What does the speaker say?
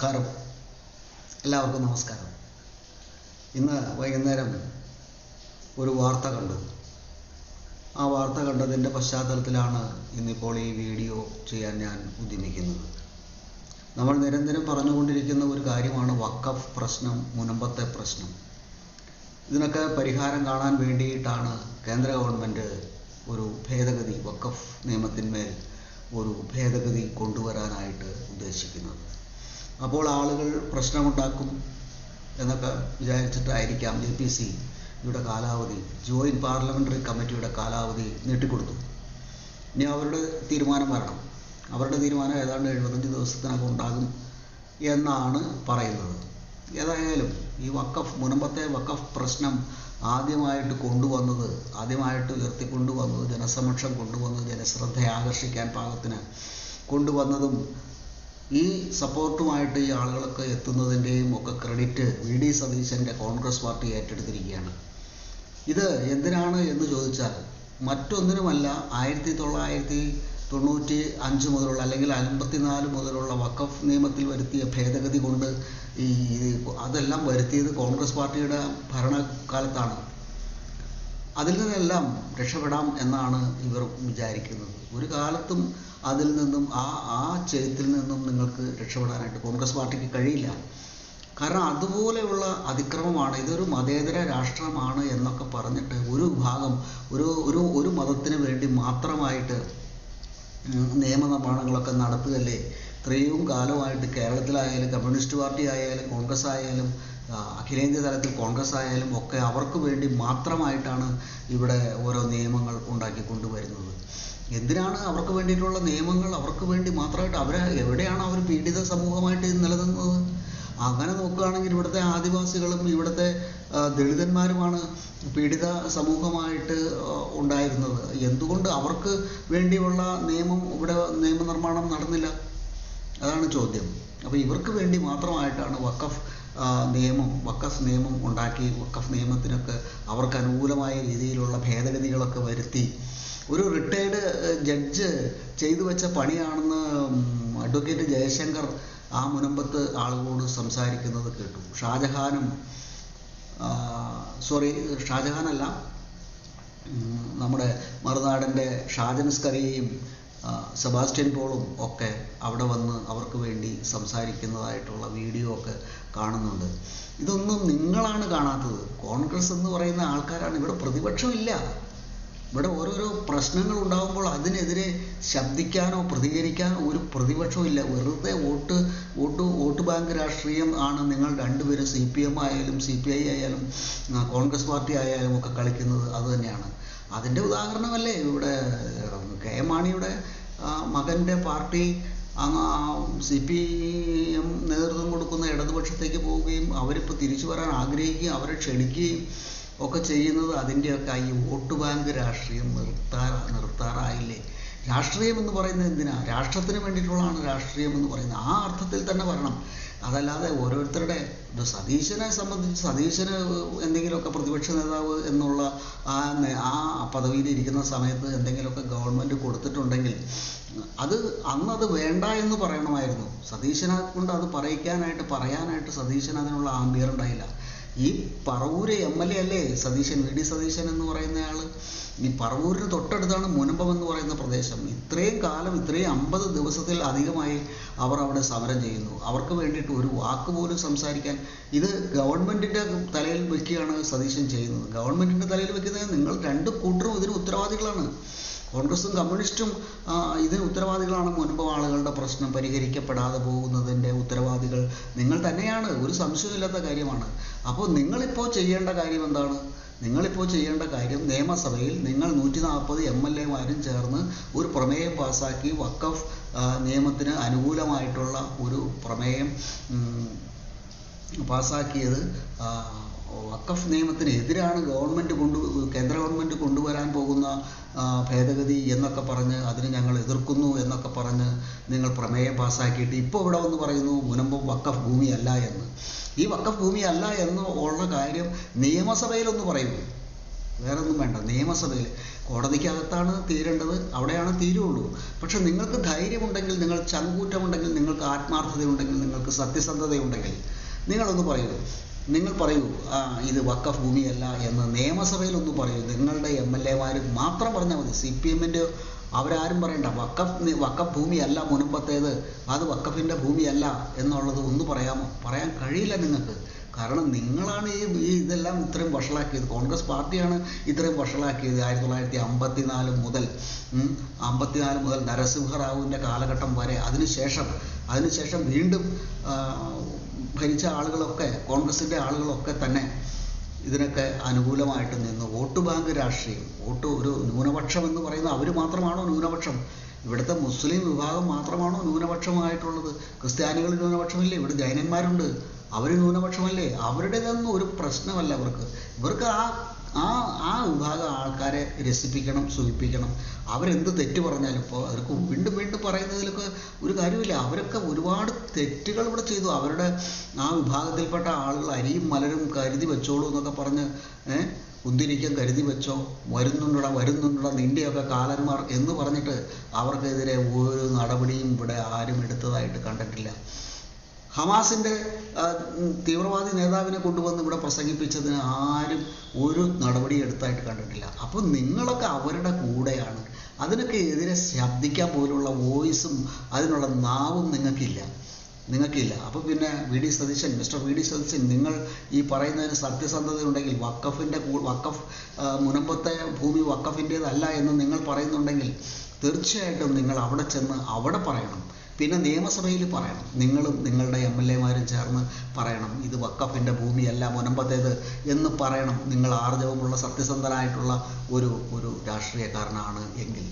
നമസ്കാരം. എല്ലാവർക്കും നമസ്കാരം. ഇന്ന് വൈകുന്നേരം ഒരു വാർത്ത കണ്ടു. ആ വാർത്ത കണ്ടതിൻ്റെ പശ്ചാത്തലത്തിലാണ് ഇന്നിപ്പോൾ ഈ വീഡിയോ ചെയ്യാൻ ഞാൻ ഉദ്യമിക്കുന്നത്. നമ്മൾ നിരന്തരം പറഞ്ഞുകൊണ്ടിരിക്കുന്ന ഒരു കാര്യമാണ് വഖഫ് പ്രശ്നം, മുനമ്പത്തെ പ്രശ്നം. ഇതിനൊക്കെ പരിഹാരം കാണാൻ വേണ്ടിയിട്ടാണ് കേന്ദ്ര ഗവൺമെൻറ് ഒരു ഭേദഗതി, വഖഫ് നിയമത്തിന്മേൽ ഒരു ഭേദഗതി കൊണ്ടുവരാനായിട്ട് ഉദ്ദേശിക്കുന്നത്. അപ്പോൾ ആളുകൾ പ്രശ്നമുണ്ടാക്കും എന്നൊക്കെ വിചാരിച്ചിട്ടായിരിക്കാം JPC-യുടെ കാലാവധി, ജോയിൻറ്റ് പാർലമെൻ്ററി കമ്മിറ്റിയുടെ കാലാവധി നീട്ടിക്കൊടുത്തു. ഇനി അവരുടെ തീരുമാനം വരണം. അവരുടെ തീരുമാനം ഏതാണ്ട് 75 ദിവസത്തിനകം ഉണ്ടാകും എന്നാണ് പറയുന്നത്. ഏതായാലും ഈ മുനമ്പത്തെ വഖഫ് പ്രശ്നം ആദ്യമായിട്ട് ഉയർത്തിക്കൊണ്ടുവന്നത്, ജനസമക്ഷം കൊണ്ടുവന്നത്, ജനശ്രദ്ധ ആകർഷിക്കാൻ പാകത്തിന് കൊണ്ടുവന്നതും ഈ സപ്പോർട്ടുമായിട്ട് ഈ ആളുകളൊക്കെ എത്തുന്നതിൻ്റെയും ഒക്കെ ക്രെഡിറ്റ് VD സതീശൻ്റെ കോൺഗ്രസ് പാർട്ടി ഏറ്റെടുത്തിരിക്കുകയാണ്. ഇത് എന്തിനാണ് എന്ന് ചോദിച്ചാൽ മറ്റൊന്നിനുമല്ല, 1995 മുതലുള്ള അല്ലെങ്കിൽ 54 മുതലുള്ള വഖഫ് നിയമത്തിൽ വരുത്തിയ ഭേദഗതി കൊണ്ട് അതെല്ലാം വരുത്തിയത് കോൺഗ്രസ് പാർട്ടിയുടെ ഭരണകാലത്താണ്. അതിൽ നിന്നെല്ലാം രക്ഷപ്പെടാം എന്നാണ് ഇവർ വിചാരിക്കുന്നത്. ഒരു കാലത്തും അതിൽ നിന്നും ആ ചെയ്ത്തിൽ നിന്നും നിങ്ങൾക്ക് രക്ഷപ്പെടാനായിട്ട് കോൺഗ്രസ് പാർട്ടിക്ക് കഴിയില്ല. കാരണം അതുപോലെയുള്ള അതിക്രമമാണ്. ഇതൊരു മതേതര രാഷ്ട്രമാണ് എന്നൊക്കെ പറഞ്ഞിട്ട് ഒരു വിഭാഗം ഒരു മതത്തിന് വേണ്ടി മാത്രമായിട്ട് നിയമനിർമ്മാണങ്ങളൊക്കെ നടത്തുകയല്ലേ ഇത്രയും കാലമായിട്ട്. കേരളത്തിലായാലും കമ്മ്യൂണിസ്റ്റ് പാർട്ടി ആയാലും കോൺഗ്രസ് ആയാലും അഖിലേന്ത്യാ തലത്തിൽ കോൺഗ്രസ് ആയാലും ഒക്കെ അവർക്ക് വേണ്ടി മാത്രമായിട്ടാണ് ഇവിടെ ഓരോ നിയമങ്ങൾ ഉണ്ടാക്കിക്കൊണ്ടുവരുന്നത്. എന്തിനാണ് അവർക്ക് വേണ്ടിയിട്ടുള്ള നിയമങ്ങൾ? അവർക്ക് വേണ്ടി മാത്രമായിട്ട് എവിടെയാണ് അവർ പീഡിത സമൂഹമായിട്ട് നിലനിന്നത്? അങ്ങനെ നോക്കുകയാണെങ്കിൽ ഇവിടുത്തെ ആദിവാസികളും ഇവിടുത്തെ ദളിതന്മാരുമാണ് പീഡിത സമൂഹമായിട്ട് ഉണ്ടായിരുന്നത്. എന്തുകൊണ്ട് അവർക്ക് വേണ്ടിയുള്ള നിയമനിർമ്മാണം നടന്നില്ല? അതാണ് ചോദ്യം. അപ്പോൾ ഇവർക്ക് വേണ്ടി മാത്രമായിട്ടാണ് വഖഫ് നിയമം ഉണ്ടാക്കി. വഖഫ് നിയമത്തിനൊക്കെ അവർക്ക് അനുകൂലമായ രീതിയിലുള്ള ഭേദഗതികളൊക്കെ വരുത്തി. ഒരു റിട്ടയർഡ് ജഡ്ജ് ചെയ്തു വെച്ച പണിയാണെന്ന് അഡ്വക്കേറ്റ് ജയശങ്കർ ആ മുനമ്പത്ത് ആളുകളോട് സംസാരിക്കുന്നത് കേട്ടു. ഷാജഹാനല്ല, നമ്മുടെ മറുനാടൻ്റെ ഷാജൻ സ്കറിയയും സെബാസ്റ്റ്യൻ പോളും ഒക്കെ അവിടെ വന്ന് അവർക്ക് വേണ്ടി സംസാരിക്കുന്നതായിട്ടുള്ള വീഡിയോ ഒക്കെ കാണുന്നുണ്ട്. ഇതൊന്നും നിങ്ങളാണ് കാണാത്തത്. കോൺഗ്രസ് എന്ന് പറയുന്ന ആൾക്കാരാണ്. ഇവിടെ പ്രതിപക്ഷമില്ല. ഇവിടെ ഓരോരോ പ്രശ്നങ്ങൾ ഉണ്ടാകുമ്പോൾ അതിനെതിരെ ശബ്ദിക്കാനോ പ്രതികരിക്കാനോ ഒരു പ്രതിപക്ഷവും ഇല്ല. വെറുതെ വോട്ട് ബാങ്ക് രാഷ്ട്രീയം ആണ് നിങ്ങൾ രണ്ടുപേരും, CPM ആയാലും CPI ആയാലും കോൺഗ്രസ് പാർട്ടി ആയാലും ഒക്കെ കളിക്കുന്നത്. അതുതന്നെയാണ്. അതിൻ്റെ ഉദാഹരണമല്ലേ ഇവിടെ KM മാണിയുടെ മകൻ്റെ പാർട്ടി CPM നേതൃത്വം കൊടുക്കുന്ന ഇടതുപക്ഷത്തേക്ക് പോവുകയും അവരിപ്പോൾ തിരിച്ചു വരാൻ ആഗ്രഹിക്കുകയും അവരെ ക്ഷണിക്കുകയും ഒക്കെ ചെയ്യുന്നത്. അതിൻ്റെയൊക്കെ ഈ വോട്ട് ബാങ്ക് രാഷ്ട്രീയം നിർത്താറായില്ലേ? രാഷ്ട്രീയം എന്ന് പറയുന്നത് എന്തിനാ? രാഷ്ട്രത്തിന് വേണ്ടിയിട്ടുള്ളതാണ് രാഷ്ട്രീയം എന്ന് പറയുന്നത്. ആ അർത്ഥത്തിൽ തന്നെ വരണം. അതല്ലാതെ ഓരോരുത്തരുടെ സതീശനെ സംബന്ധിച്ച് സതീശന് എന്തെങ്കിലുമൊക്കെ പ്രതിപക്ഷ നേതാവ് എന്നുള്ള ആ പദവിയിൽ ഇരിക്കുന്ന സമയത്ത് എന്തെങ്കിലുമൊക്കെ ഗവൺമെൻറ് കൊടുത്തിട്ടുണ്ടെങ്കിൽ അന്നത് വേണ്ട എന്ന് പറയണമായിരുന്നു. സതീശനെ കൊണ്ട് അത് പറയാനായിട്ട് സതീശന് അതിനുള്ള ആംബിയർ ഉണ്ടായില്ല. ഈ പറവൂര് MLA അല്ലേ സതീശൻ, VD സതീശൻ എന്ന് പറയുന്നയാൾ. ഈ പറവൂരിന് തൊട്ടടുത്താണ് മുനമ്പം എന്ന് പറയുന്ന പ്രദേശം. ഇത്രയും കാലം, 50 ദിവസത്തിൽ അധികമായി അവർ അവിടെ സമരം ചെയ്യുന്നു. അവർക്ക് വേണ്ടിയിട്ട് ഒരു വാക്ക് പോലും സംസാരിക്കാൻ ഇത് ഗവൺമെൻറ്റിൻ്റെ തലയിൽ വയ്ക്കുകയാണ് സതീശൻ ചെയ്യുന്നത്. ഗവൺമെൻറ്റിൻ്റെ തലയിൽ വയ്ക്കുന്നത് നിങ്ങൾ രണ്ട് കൂട്ടരും ഇതിന് ഉത്തരവാദികളാണ്. കോൺഗ്രസും കമ്മ്യൂണിസ്റ്റും ഇതിന് ഉത്തരവാദികളാണ്. മുൻപ് ആളുകളുടെ പ്രശ്നം പരിഹരിക്കപ്പെടാതെ പോകുന്നതിൻ്റെ ഉത്തരവാദികൾ നിങ്ങൾ തന്നെയാണ്. ഒരു സംശയമില്ലാത്ത കാര്യമാണ്. അപ്പോൾ നിങ്ങളിപ്പോൾ ചെയ്യേണ്ട കാര്യം എന്താണ്? നിങ്ങളിപ്പോൾ ചെയ്യേണ്ട കാര്യം നിയമസഭയിൽ നിങ്ങൾ 140 MLA-മാരും ചേർന്ന് ഒരു പ്രമേയം പാസ്സാക്കി വഖഫ് നിയമത്തിന് അനുകൂലമായിട്ടുള്ള ഒരു പ്രമേയം പാസ്സാക്കിയത് വഖഫ് നിയമത്തിന് എതിരാണ് കേന്ദ്ര ഗവൺമെൻറ് കൊണ്ടുവരാൻ പോകുന്ന ഭേദഗതി എന്നൊക്കെ പറഞ്ഞ് അതിന് ഞങ്ങൾ എതിർക്കുന്നു എന്നൊക്കെ പറഞ്ഞ് നിങ്ങൾ പ്രമേയം പാസ്സാക്കിയിട്ട് ഇപ്പോൾ ഇവിടെ വന്ന് പറയുന്നു മുനമ്പം വഖഫ് ഭൂമിയല്ല എന്ന്. ഈ വഖഫ് ഭൂമിയല്ല എന്ന് ഉള്ള കാര്യം നിയമസഭയിലൊന്ന് പറയുന്നു. വേറെ ഒന്നും വേണ്ട. നിയമസഭയിൽ കോടതിക്കകത്താണ് തീരേണ്ടത്, അവിടെയാണ് തീരുള്ളൂ. പക്ഷെ നിങ്ങൾക്ക് ധൈര്യമുണ്ടെങ്കിൽ, നിങ്ങൾ ചങ്കൂറ്റമുണ്ടെങ്കിൽ, നിങ്ങൾക്ക് ആത്മാർത്ഥതയുണ്ടെങ്കിൽ, നിങ്ങൾക്ക് സത്യസന്ധതയുണ്ടെങ്കിൽ നിങ്ങളൊന്ന് പറയൂ. നിങ്ങൾ പറയൂ, ഇത് വഖഫ് ഭൂമിയല്ല എന്ന് നിയമസഭയിലൊന്ന് പറയൂ. നിങ്ങളുടെ MLA-മാർ മാത്രം പറഞ്ഞാൽ മതി. CPM-ൻ്റെ അവരാരും പറയണ്ട. വഖഫ് ഭൂമിയല്ല മുൻപത്തേത്, അത് വഖഫിൻ്റെ ഭൂമിയല്ല എന്നുള്ളത് ഒന്ന് പറയാമോ? പറയാൻ കഴിയില്ല നിങ്ങൾക്ക്. കാരണം നിങ്ങളാണ് ഈ ഇതെല്ലാം ഇത്രയും വഷളാക്കിയത്. കോൺഗ്രസ് പാർട്ടിയാണ് ഇത്രയും വഷളാക്കിയത്. 1954 മുതൽ നരസിംഹറാവുവിൻ്റെ കാലഘട്ടം വരെ. അതിനുശേഷം വീണ്ടും ഭരിച്ച ആളുകളൊക്കെ, കോൺഗ്രസിൻ്റെ ആളുകളൊക്കെ തന്നെ ഇതിനൊക്കെ അനുകൂലമായിട്ട് നിന്ന് വോട്ട് ബാങ്ക് രാഷ്ട്രീയം, ഒരു ന്യൂനപക്ഷം എന്ന് പറയുന്നത് അവർ മാത്രമാണോ ന്യൂനപക്ഷം? ഇവിടുത്തെ മുസ്ലിം വിഭാഗം മാത്രമാണോ ന്യൂനപക്ഷമായിട്ടുള്ളത്? ക്രിസ്ത്യാനികൾ ന്യൂനപക്ഷമില്ലേ? ഇവിടെ ജൈനന്മാരുണ്ട്, അവർ ന്യൂനപക്ഷമല്ലേ? അവരുടേതൊന്നും ഒരു പ്രശ്നമല്ല ഇവർക്ക് ആ വിഭാഗം ആൾക്കാരെ രസിപ്പിക്കണം, സുഖിപ്പിക്കണം. അവരെന്ത് തെറ്റ് പറഞ്ഞാലും ഇപ്പോൾ അവർക്ക് വീണ്ടും പറയുന്നതിലൊക്കെ ഒരു കാര്യമില്ല. അവരൊക്കെ ഒരുപാട് തെറ്റുകൾ ഇവിടെ ചെയ്തു. അവരുടെ ആ വിഭാഗത്തിൽപ്പെട്ട ആളുകൾ അരിയും മലരും കരുതി വെച്ചോളൂ എന്നൊക്കെ പറഞ്ഞ്, കുന്തിരിക്കം കരുതി വെച്ചോ, വരുന്നുണ്ടടാ നിൻ്റെയൊക്കെ കാലന്മാർ എന്ന് പറഞ്ഞിട്ട് അവർക്കെതിരെ ഒരു നടപടിയും ഇവിടെ ആരും എടുത്തതായിട്ട് കണ്ടിട്ടില്ല. ഹമാസിൻ്റെ തീവ്രവാദി നേതാവിനെ കൊണ്ടുവന്ന് ഇവിടെ പ്രസംഗിപ്പിച്ചതിന് ആരും ഒരു നടപടി എടുത്തായിട്ട് കണ്ടിട്ടില്ല. അപ്പോൾ നിങ്ങളൊക്കെ അവരുടെ കൂടെയാണ്. അതിനൊക്കെ എതിരെ ശബ്ദിക്കാൻ പോലുള്ള വോയിസും അതിനുള്ള നാവും നിങ്ങൾക്കില്ല. അപ്പോൾ പിന്നെ മിസ്റ്റർ വി ഡി സതീശൻ, നിങ്ങൾ ഈ പറയുന്നതിന് സത്യസന്ധതയുണ്ടെങ്കിൽ, വഖഫ് മുനമ്പത്തെ ഭൂമി വഖഫിൻ്റേതല്ല എന്ന് നിങ്ങൾ പറയുന്നുണ്ടെങ്കിൽ തീർച്ചയായിട്ടും നിങ്ങൾ അവിടെ ചെന്ന് അവിടെ പറയണം. പിന്നെ നിയമസഭയിൽ പറയണം. നിങ്ങളും നിങ്ങളുടെ MLA-മാരും ചേർന്ന് പറയണം, ഇത് വഖഫിൻ്റെ ഭൂമിയല്ല മുനമ്പത്തേത് എന്ന് പറയണം. നിങ്ങൾ ആർജവമുള്ള സത്യസന്ധനായിട്ടുള്ള ഒരു രാഷ്ട്രീയക്കാരനാണ് എങ്കിൽ.